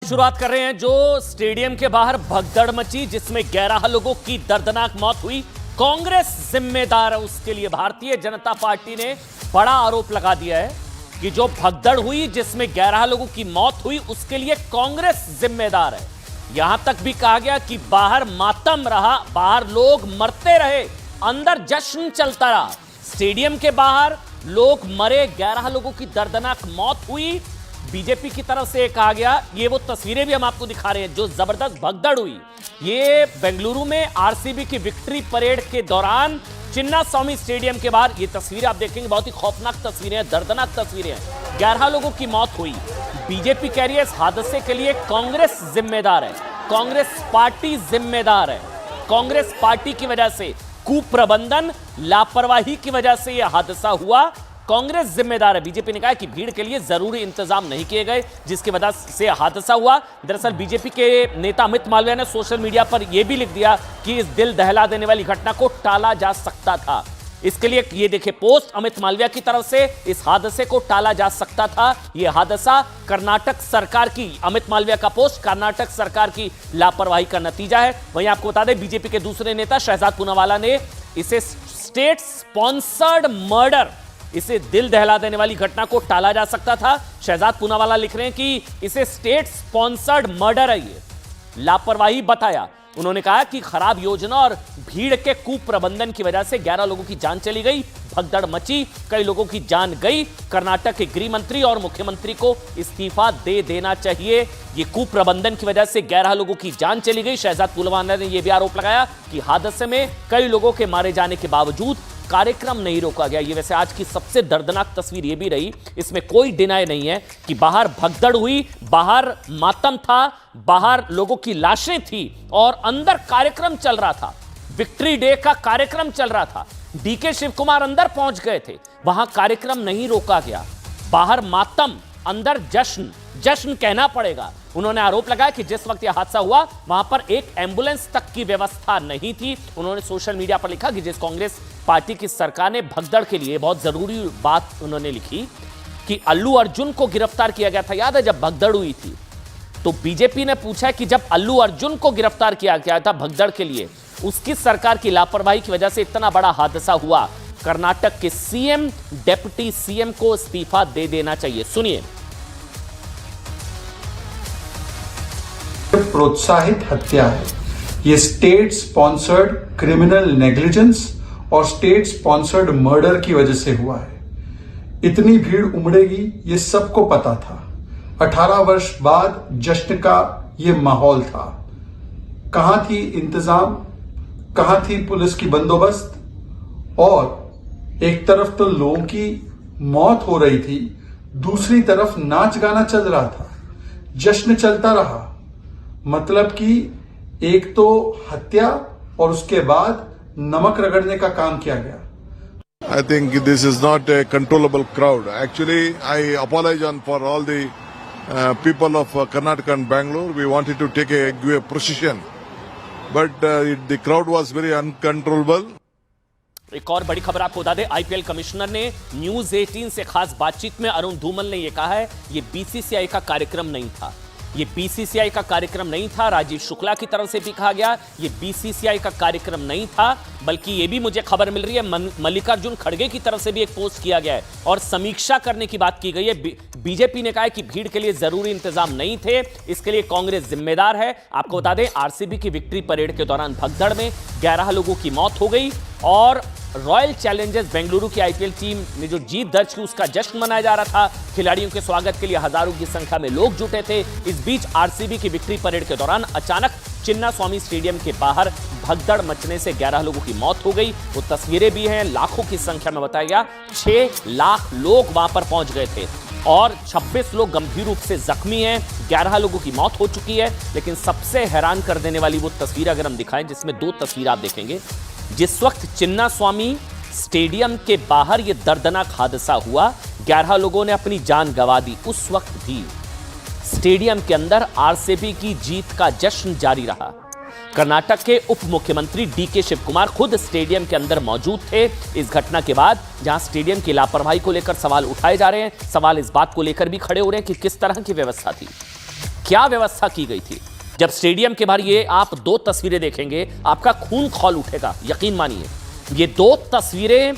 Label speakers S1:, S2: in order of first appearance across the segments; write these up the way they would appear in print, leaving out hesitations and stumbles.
S1: शुरुआत कर रहे हैं। जो स्टेडियम के बाहर भगदड़ मची जिसमें 11 लोगों की दर्दनाक मौत हुई, कांग्रेस जिम्मेदार है उसके लिए। भारतीय जनता पार्टी ने बड़ा आरोप लगा दिया है कि जो भगदड़ हुई जिसमें 11 लोगों की मौत हुई उसके लिए कांग्रेस जिम्मेदार है। यहां तक भी कहा गया कि बाहर मातम रहा, बाहर लोग मरते रहे, अंदर जश्न चलता रहा। स्टेडियम के बाहर लोग मरे, 11 लोगों की दर्दनाक मौत हुई। बीजेपी की तरफ से कहा गया, ये वो तस्वीरें भी हम आपको दिखा रहे हैं जो जबरदस्त भगदड़ हुई। ये बेंगलुरु में आरसीबी की विक्ट्री परेड के दौरान चिन्ना स्वामी स्टेडियम के बाहर ये तस्वीरें आप देखेंगे, बहुत ही खौफनाक तस्वीरें हैं, दर्दनाक तस्वीरें हैं। 11 लोगों की मौत हुई। बीजेपी कह रही है इस हादसे के लिए कांग्रेस जिम्मेदार है, कांग्रेस पार्टी जिम्मेदार है। कांग्रेस पार्टी की वजह से, कुप्रबंधन, लापरवाही की वजह से यह हादसा हुआ, कांग्रेस जिम्मेदार है। बीजेपी ने कहा कि भीड़ के लिए जरूरी इंतजाम नहीं किए गए जिसकी वजह से हादसा हुआ। दरअसल बीजेपी के नेता अमित मालवीय ने सोशल मीडिया पर यह भी लिख दिया कि इस दिल दहला देने वाली घटना को टाला जा सकता था। इसके लिए ये देखिए पोस्ट अमित मालवीय की तरफ से, इस हादसे को टाला जा सकता था। यह हादसा कर्नाटक सरकार की, अमित मालवीय का पोस्ट कर्नाटक सरकार की लापरवाही का नतीजा है। वहीं आपको बता दें बीजेपी के दूसरे नेता शहजाद पूनावाला ने इसे स्टेट स्पॉन्सर्ड मर्डर, इसे दिल दहला देने वाली घटना को टाला जा सकता था। शहजाद पूनावाला लिख रहे हैं कि इसे स्टेट स्पॉन्सर्ड मर्डर है, ये लापरवाही बताया। उन्होंने कहा कि खराब योजना और भीड़ के कुप्रबंधन की वजह से 11 लोगों की जान चली गई, भगदड़ मची, कई लोगों की जान गई। कर्नाटक के गृह मंत्री और मुख्यमंत्री को इस्तीफा दे देना चाहिए। ये कुप्रबंधन की वजह से 11 लोगों की जान चली गई। शहजाद पूनावाला ने यह भी आरोप लगाया कि हादसे में कई लोगों के मारे जाने के बावजूद कार्यक्रम नहीं रोका गया। ये वैसे आज की सबसे दर्दनाक तस्वीर ये भी रही, इसमें कोई डिनाई नहीं है कि बाहर भगदड़ हुई, बाहर मातम था, बाहर लोगों की लाशें थी और अंदर कार्यक्रम चल रहा था। विक्ट्री डे का कार्यक्रम चल रहा था। डीके शिव कुमार अंदर पहुंच गए थे, वहां कार्यक्रम नहीं रोका गया। बाहर मातम, अंदर जश्न, जश्न कहना पड़ेगा। उन्होंने आरोप लगाया कि जिस वक्त यह हादसा हुआ वहां पर एक एम्बुलेंस तक की व्यवस्था नहीं थी। उन्होंने सोशल मीडिया पर लिखा कि जिस कांग्रेस पार्टी की सरकार ने भगदड़ के लिए, बहुत जरूरी बात उन्होंने लिखी कि अल्लू अर्जुन को गिरफ्तार किया गया था। याद है जब भगदड़ हुई थी तो बीजेपी ने पूछा कि जब अल्लू अर्जुन को गिरफ्तार किया गया था भगदड़ के लिए, उसकी सरकार की लापरवाही की वजह से इतना बड़ा हादसा हुआ, कर्नाटक के सीएम, डेप्यूटी सीएम को इस्तीफा दे देना चाहिए। सुनिए।
S2: प्रोत्साहित हत्या है, ये स्टेट स्पॉन्सर्ड क्रिमिनल नेग्लिजेंस और स्टेट स्पॉन्सर्ड मर्डर की वजह से हुआ है। इतनी भीड़ उमड़ेगी ये सबको पता था। 18 वर्ष बाद जश्न का ये माहौल था। कहां थी इंतजाम, कहां थी पुलिस की बंदोबस्त? और एक तरफ तो लोगों की मौत हो रही थी, दूसरी तरफ नाच गाना चल रहा था, जश्न चलता रहा। मतलब कि एक तो हत्या और उसके बाद नमक रगड़ने का काम किया गया।
S3: I think this is not a controllable crowd. Actually, I apologize for all the people of Karnataka and Bangalore. We wanted to give a procession, but the crowd was very uncontrollable.
S1: एक और बड़ी खबर आपको बता दें, IPL commissioner ने news 18 से खास बातचीत में अरुण धूमल ने यह कहा है ये बीसीसीआई का कार्यक्रम नहीं था, ये बीसीसीआई का कार्यक्रम नहीं था। राजीव शुक्ला की तरफ से भी कहा गया ये बीसीसीआई का कार्यक्रम नहीं था, बल्कि ये भी मुझे खबर मिल रही है मल्लिकार्जुन खड़गे की तरफ से भी एक पोस्ट किया गया है और समीक्षा करने की बात की गई है। बीजेपी ने कहा है कि भीड़ के लिए जरूरी इंतजाम नहीं थे, इसके लिए कांग्रेस जिम्मेदार है। आपको बता दें आरसीबी की विक्ट्री परेड के दौरान भगदड़ में 11 लोगों की मौत हो गई और रॉयल चैलेंजर्स बेंगलुरु की आईपीएल टीम ने जो जीत दर्ज की उसका जश्न मनाया जा रहा था। खिलाड़ियों के स्वागत के लिए हजारों की संख्या में लोग जुटे थे। इस बीच आरसीबी की विक्ट्री परेड के दौरान अचानक चिन्ना स्वामी स्टेडियम के बाहर भगदड़ मचने से 11 लोगों की मौत हो गई। वो तस्वीरें भी हैं, लाखों की संख्या में बताया गया 6 लाख लोग वहां पर पहुंच गए थे और 26 लोग गंभीर रूप से जख्मी हैं। 11 लोगों की मौत हो चुकी है। लेकिन सबसे हैरान कर देने वाली वो तस्वीर अगर हम दिखाएं जिसमें 2 तस्वीर आप देखेंगे। जिस वक्त चिन्ना स्वामी स्टेडियम के बाहर यह दर्दनाक हादसा हुआ, 11 लोगों ने अपनी जान गंवा दी, उस वक्त भी स्टेडियम के अंदर आरसीबी की जीत का जश्न जारी रहा। कर्नाटक के उप मुख्यमंत्री डीके शिव कुमार खुद स्टेडियम के अंदर मौजूद थे इस घटना के बाद, जहां स्टेडियम की लापरवाही को लेकर सवाल उठाए जा रहे हैं। सवाल इस बात को लेकर भी खड़े हो रहे हैं कि किस तरह की व्यवस्था थी, क्या व्यवस्था की गई थी। जब स्टेडियम के बाहर ये आप दो तस्वीरें देखेंगे आपका खून खौल उठेगा, यकीन मानिए। ये दो तस्वीरें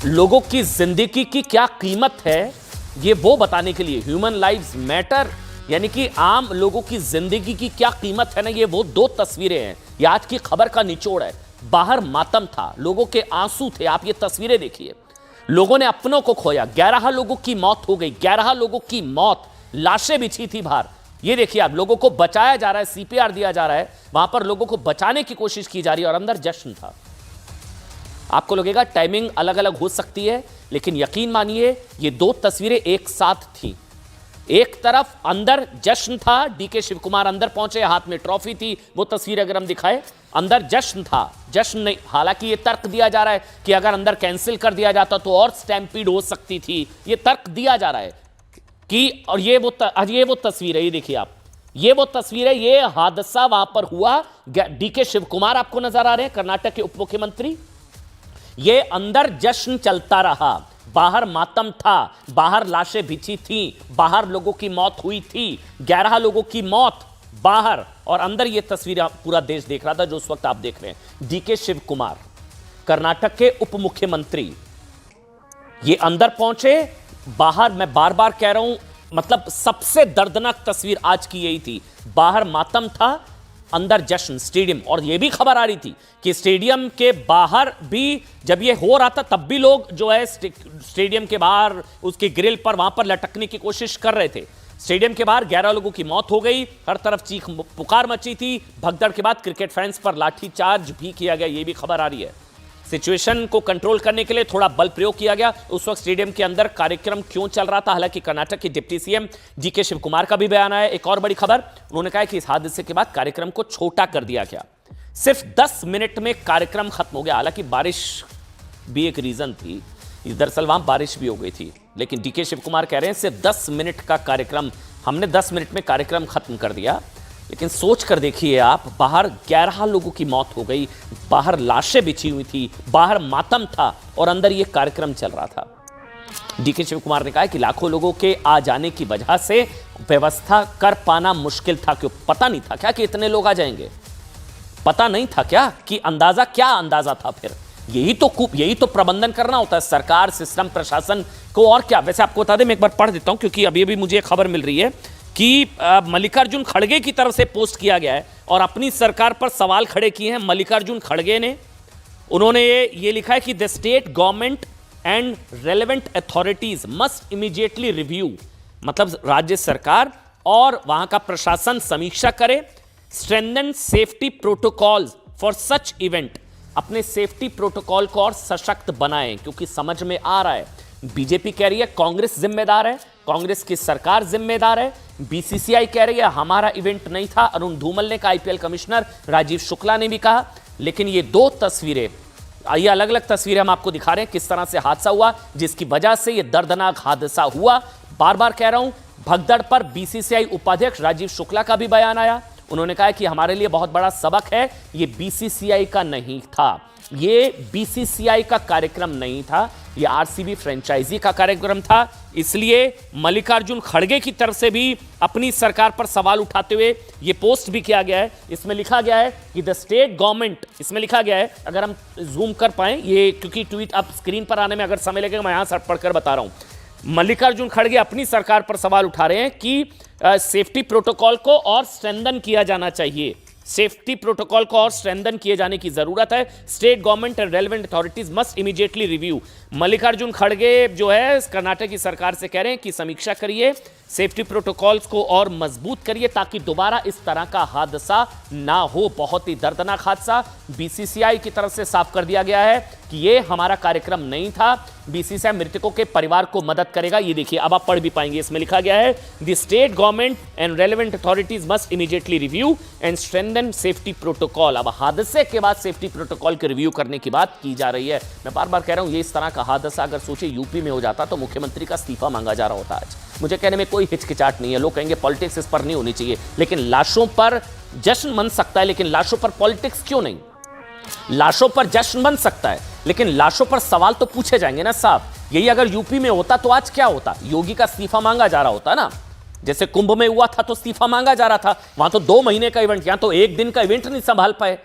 S1: लोगों की जिंदगी की क्या कीमत है ये वो बताने के लिए, ह्यूमन लाइव्स मैटर, यानी कि आम लोगों की जिंदगी की क्या कीमत है ना, ये वो दो तस्वीरें हैं। ये आज की खबर का निचोड़ है। बाहर मातम था, लोगों के आंसू थे। आप ये तस्वीरें देखिए, लोगों ने अपनों को खोया। 11 लोगों की मौत हो गई, 11 लोगों की मौत, लाशें बिछी थी बाहर। ये देखिए आप, लोगों को बचाया जा रहा है, सीपीआर दिया जा रहा है, वहां पर लोगों को बचाने की कोशिश की जा रही है और अंदर जश्न था। आपको लगेगा टाइमिंग अलग अलग हो सकती है, लेकिन यकीन मानिए ये दो तस्वीरें एक साथ थी। एक तरफ अंदर जश्न था, डीके शिव कुमार अंदर पहुंचे, हाथ में ट्रॉफी थी, वो तस्वीर अगर हम दिखाएं, अंदर जश्न था। जश्न नहीं, हालांकि ये तर्क दिया जा रहा है कि अगर अंदर कैंसिल कर दिया जाता तो और स्टैम्पीड हो सकती थी, ये तर्क दिया जा रहा है कि, और ये वो तस्वीर है, ये देखिए आप, ये वो तस्वीर है, ये हादसा वहां पर हुआ। डीके शिव कुमार आपको नजर आ रहे हैं, कर्नाटक के उप मुख्यमंत्री। ये अंदर जश्न चलता रहा, बाहर मातम था, बाहर लाशें बिछी थी, बाहर लोगों की मौत हुई थी, 11 लोगों की मौत बाहर, और अंदर ये तस्वीर पूरा देश देख रहा था जो उस वक्त आप देख रहे हैं। डीके शिव कुमार कर्नाटक के उप मुख्यमंत्री, ये अंदर पहुंचे, बाहर, मैं बार बार कह रहा हूं, मतलब सबसे दर्दनाक तस्वीर आज की यही थी। बाहर मातम था, अंदर जश्न, स्टेडियम। और यह भी खबर आ रही थी कि स्टेडियम के बाहर भी जब यह हो रहा था तब भी लोग जो है स्टेडियम के बाहर उसके ग्रिल पर वहां पर लटकने की कोशिश कर रहे थे। स्टेडियम के बाहर 11 लोगों की मौत हो गई, हर तरफ चीख पुकार मची थी। भगदड़ के बाद क्रिकेट फैंस पर लाठीचार्ज भी किया गया, यह भी खबर आ रही है। सिचुएशन को कंट्रोल करने के लिए थोड़ा बल प्रयोग किया गया। उस वक्त स्टेडियम के अंदर कार्यक्रम क्यों चल रहा था, हालांकि कर्नाटक के deputy CM DK Shivakumar का भी बयान आया। एक और बड़ी खबर, उन्होंने कहा कि इस हादसे के बाद कार्यक्रम को छोटा कर दिया गया, सिर्फ 10 मिनट में कार्यक्रम खत्म हो गया। हालांकि बारिश भी एक रीजन थी, दरअसल वहां बारिश भी हो गई थी, लेकिन डीके शिव कुमार कह रहे हैं सिर्फ 10 मिनट का कार्यक्रम, हमने 10 मिनट में कार्यक्रम खत्म कर दिया। लेकिन सोच कर देखिए आप, बाहर 11 लोगों की मौत हो गई, बाहर लाशें बिछी हुई थी, बाहर मातम था और अंदर ये कार्यक्रम चल रहा था। डीके शिव कुमार ने कहा कि लाखों लोगों के आ जाने की वजह से व्यवस्था कर पाना मुश्किल था। क्यों? पता नहीं था क्या कि इतने लोग आ जाएंगे? पता नहीं था क्या कि अंदाजा, क्या अंदाजा था फिर? यही तो प्रबंधन करना होता है, सरकार, सिस्टम, प्रशासन को, और क्या। वैसे आपको बता दें, मैं एक बार पढ़ देता हूं क्योंकि अभी अभी मुझे खबर मिल रही है कि मल्लिकार्जुन खड़गे की तरफ से पोस्ट किया गया है और अपनी सरकार पर सवाल खड़े किए हैं मल्लिकार्जुन खड़गे ने। उन्होंने ये लिखा है कि the state government and relevant authorities must immediately review, मतलब राज्य सरकार और वहां का प्रशासन समीक्षा करे, strengthen safety protocols for such event, अपने सेफ्टी प्रोटोकॉल को और सशक्त बनाएं। क्योंकि समझ में आ रहा है, बीजेपी कह रही है कांग्रेस जिम्मेदार है, कांग्रेस की सरकार जिम्मेदार है, बीसीसीआई कह रही है हमारा इवेंट नहीं था, अरुण धूमल ने कहा, आईपीएल कमिश्नर राजीव शुक्ला ने भी कहा। लेकिन ये दो तस्वीरें, ये अलग अलग तस्वीरें हम आपको दिखा रहे हैं किस तरह से हादसा हुआ, जिसकी वजह से ये दर्दनाक हादसा हुआ। बार बार कह रहा हूं, भगदड़ पर बीसीसीआई उपाध्यक्ष राजीव शुक्ला का भी बयान आया। उन्होंने कहा कि हमारे लिए बहुत बड़ा सबक है, ये बीसीसीआई का नहीं था, ये बीसीसीआई का कार्यक्रम नहीं था, ये आरसीबी फ्रेंचाइजी का कार्यक्रम था। इसलिए मल्लिकार्जुन खड़गे की तरफ से भी अपनी सरकार पर सवाल उठाते हुए ये पोस्ट भी किया गया है। इसमें लिखा गया है कि द स्टेट गवर्नमेंट, इसमें लिखा गया है, अगर हम जूम कर पाए ये, क्योंकि ट्वीट अब स्क्रीन पर आने में अगर समय लगेगा, मैं यहां से पढ़कर बता रहा हूं। मल्लिकार्जुन खड़गे अपनी सरकार पर सवाल उठा रहे हैं कि सेफ्टी प्रोटोकॉल को और स्ट्रेंथन किया जाना चाहिए, सेफ्टी प्रोटोकॉल को और स्ट्रेंथन किए जाने की जरूरत है, state government and relevant authorities must immediately review. Mallikarjun खड़गे जो है कर्नाटक की सरकार से कह रहे हैं कि समीक्षा करिए, सेफ्टी प्रोटोकॉल्स को और मजबूत करिए ताकि दोबारा इस तरह का हादसा ना हो। बहुत ही दर्दनाक हादसा, बीसीसीआई की तरफ से साफ कर दिया गया है कि यह हमारा कार्यक्रम नहीं था, बीसीसीआई मृतकों के परिवार को मदद करेगा। ये देखिए, अब आप पढ़ भी पाएंगे, इसमें लिखा गया है the state government and relevant authorities must immediately review and strengthen safety protocol. अब हादसे के बाद सेफ्टी प्रोटोकॉल के रिव्यू करने की बात की जा रही है। मैं बार बार कह रहा हूं, ये इस तरह का हादसा अगर सोचे यूपी में हो जाता तो मुख्यमंत्री का इस्तीफा मांगा जा रहा होता आज। मुझे कहने में कोई हिचकिचाहट नहीं है, लोग कहेंगे पॉलिटिक्स इस पर नहीं होनी चाहिए, लेकिन लाशों पर जश्न बन सकता है, लेकिन लाशों पर पॉलिटिक्स क्यों नहीं? लाशों पर जश्न बन सकता है, लेकिन लाशों पर सवाल तो पूछे जाएंगे ना साहब। यही अगर यूपी में होता तो आज क्या होता? योगी का इस्तीफा मांगा जा रहा होता ना। जैसे कुंभ में हुआ था तो इस्तीफा मांगा जा रहा था, वहां तो 2 महीने का इवेंट, यहां तो 1 दिन का इवेंट नहीं संभाल पाए।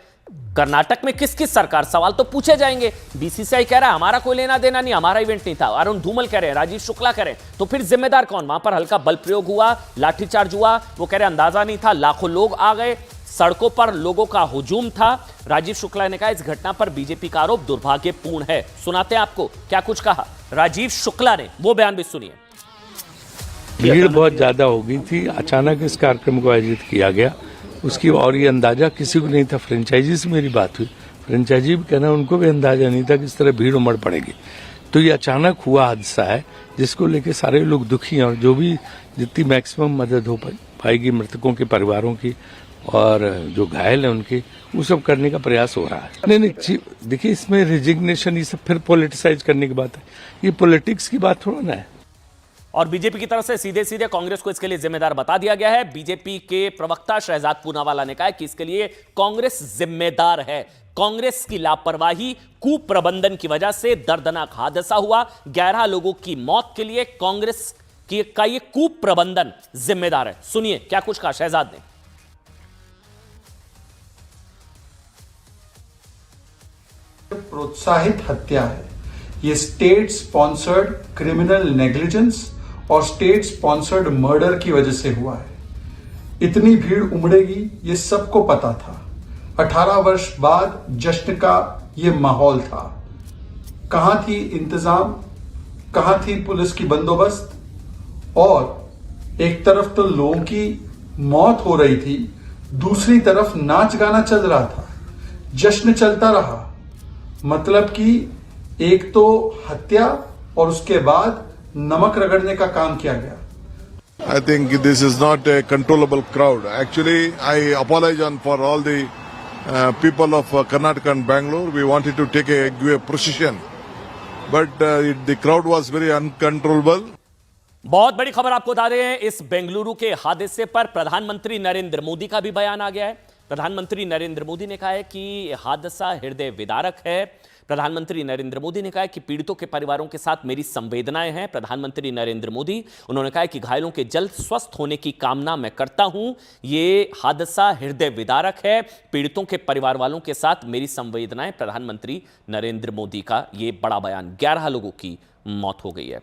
S1: कर्नाटक में किस किस सरकार, सवाल तो पूछे जाएंगे। बीसीसीआई कह रहा है हमारा कोई लेना देना नहीं, हमारा इवेंट नहीं था। अरुण धूमल कह रहे हैं, राजीव शुक्ला कह रहे हैं, तो फिर जिम्मेदार कौन? वहां पर हल्का बल प्रयोग हुआ, लाठीचार्ज हुआ, वो कह रहे अंदाजा नहीं था, लाखों लोग आ गए, सड़कों पर लोगों का हुजूम था। राजीव शुक्ला ने कहा इस घटना पर बीजेपी का आरोप दुर्भाग्यपूर्ण है। सुनाते हैं आपको क्या कुछ कहा राजीव शुक्ला ने, वो बयान भी सुनिए।
S4: भीड़ बहुत ज्यादा हो गई थी, अचानक इस कार्यक्रम को आयोजित किया गया, उसकी और ये अंदाजा किसी को नहीं था। फ्रेंचाइजी से मेरी बात हुई, फ्रेंचाइजी भी कहना उनको भी अंदाजा नहीं था कि इस तरह भीड़ उमड़ पड़ेगी। तो ये अचानक हुआ हादसा है जिसको लेके सारे लोग दुखी हैं, और जो भी जितनी मैक्सिमम मदद हो पाएगी मृतकों के परिवारों की और जो घायल हैं उनकी, वो सब करने का प्रयास हो रहा है। नहीं, देखिए इसमें रिजिग्नेशन ये सब फिर पॉलिटिसाइज करने की बात है, ये पॉलिटिक्स की बात थोड़ा ना है।
S1: और बीजेपी की तरफ से सीधे सीधे कांग्रेस को इसके लिए जिम्मेदार बता दिया गया है। बीजेपी के प्रवक्ता शहजाद पूनावाला ने कहा कि इसके लिए कांग्रेस जिम्मेदार है। कांग्रेस की लापरवाही, कुप्रबंधन की वजह से दर्दनाक हादसा हुआ। 11 लोगों की मौत के लिए कांग्रेस का ये कुप्रबंधन जिम्मेदार है। सुनिए क्या कुछ कहा शहजाद ने।
S2: प्रोत्साहित हत्या है, ये स्टेट स्पॉन्सर्ड क्रिमिनल नेग्लिजेंस और स्टेट स्पॉन्सर्ड मर्डर की वजह से हुआ है। इतनी भीड़ उमड़ेगी ये सबको पता था। 18 वर्ष बाद जश्न का ये माहौल था। कहां थी इंतजाम, कहां थी पुलिस की बंदोबस्त? और एक तरफ तो लोगों की मौत हो रही थी, दूसरी तरफ नाच गाना चल रहा था, जश्न चलता रहा। मतलब कि एक तो हत्या और उसके बाद नमक रगड़ने का काम किया गया।
S3: I think this is not a controllable crowd. Actually, I apologize for all the people of Karnataka and Bangalore. We wanted to give a procession, but the crowd was very uncontrollable.
S1: बहुत बड़ी खबर आपको बता रहे हैं, इस बेंगलुरु के हादसे पर प्रधानमंत्री नरेंद्र मोदी का भी बयान आ गया है। प्रधानमंत्री नरेंद्र मोदी ने कहा है कि हादसा हृदय विदारक है। प्रधानमंत्री नरेंद्र मोदी ने कहा है कि पीड़ितों के परिवारों के साथ मेरी संवेदनाएं हैं। प्रधानमंत्री नरेंद्र मोदी उन्होंने कहा है कि घायलों के जल्द स्वस्थ होने की कामना मैं करता हूं। ये हादसा हृदय विदारक है, पीड़ितों के परिवार वालों के साथ मेरी संवेदनाएं। प्रधानमंत्री नरेंद्र मोदी का ये बड़ा बयान। 11 लोगों की मौत हो गई है।